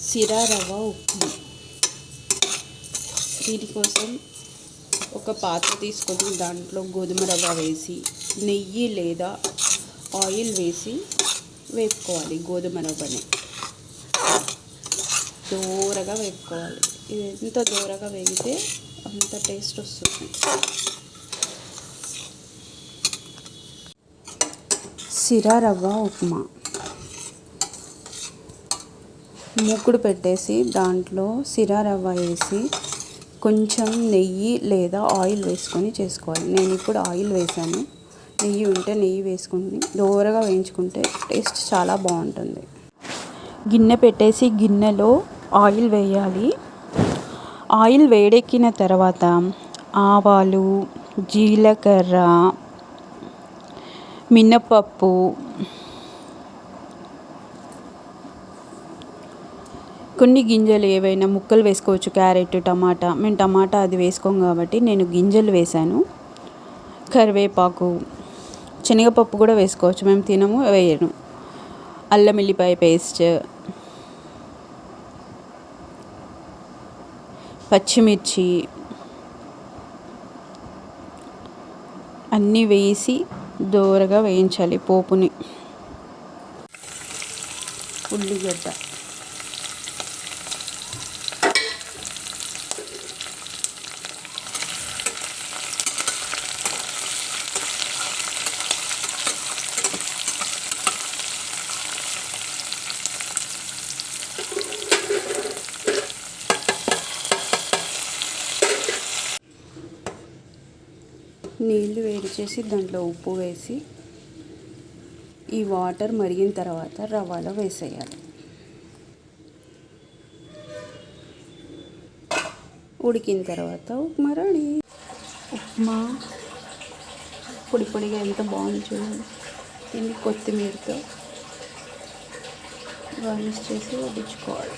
సిరా రవ్వ ఉప్మా. దీనికోసం ఒక పాత్ర తీసుకొని దాంట్లో గోధుమ రవ్వ వేసి నెయ్యి లేదా ఆయిల్ వేసి వేపుకోవాలి. గోధుమ రవ్వని దోరగా వేపుకోవాలి. ఇది ఎంత దోరగా వేగితే అంత టేస్ట్ వస్తుంది. సిరా రవ్వ ఉప్మా. మూకుడు పెట్టేసి దాంట్లో సిరా రవ్వ వేసి కొంచెం నెయ్యి లేదా ఆయిల్ వేసుకొని చేసుకోవాలి. నేను ఇప్పుడు ఆయిల్ వేసాను. నెయ్యి ఉంటే నెయ్యి వేసుకుని దోరగా వేయించుకుంటే టేస్ట్ చాలా బాగుంటుంది. గిన్నె పెట్టేసి గిన్నెలో ఆయిల్ వేయాలి. ఆయిల్ వేడెక్కిన తర్వాత ఆవాలు, జీలకర్ర, మినపప్పు, కొన్ని గింజలు ఏవైనా ముక్కలు వేసుకోవచ్చు. క్యారెట్, టమాటా. మేము టమాటా అది వేసుకోం కాబట్టి నేను గింజలు వేసాను. కరివేపాకు, శనగపప్పు కూడా వేసుకోవచ్చు. మేము తినము, వేయను. అల్లం ఎల్లిపాయ పేస్ట్, పచ్చిమిర్చి అన్నీ వేసి దోరగా వేయించాలి పోపుని. ఉల్లిగడ్డ, నీళ్ళు వేడి చేసి దాంట్లో ఉప్పు వేసి ఈ వాటర్ మరిగిన తర్వాత రవ్వలో వేసేయాలి. ఉడికిన తర్వాత ఉప్మా రెడీ. ఉప్మా పొడి పొడిగా ఎంత బాగుంది చూడండి. దీన్ని కొత్తిమీరతో గార్నిష్ చేసి వడ్డించుకోవాలి.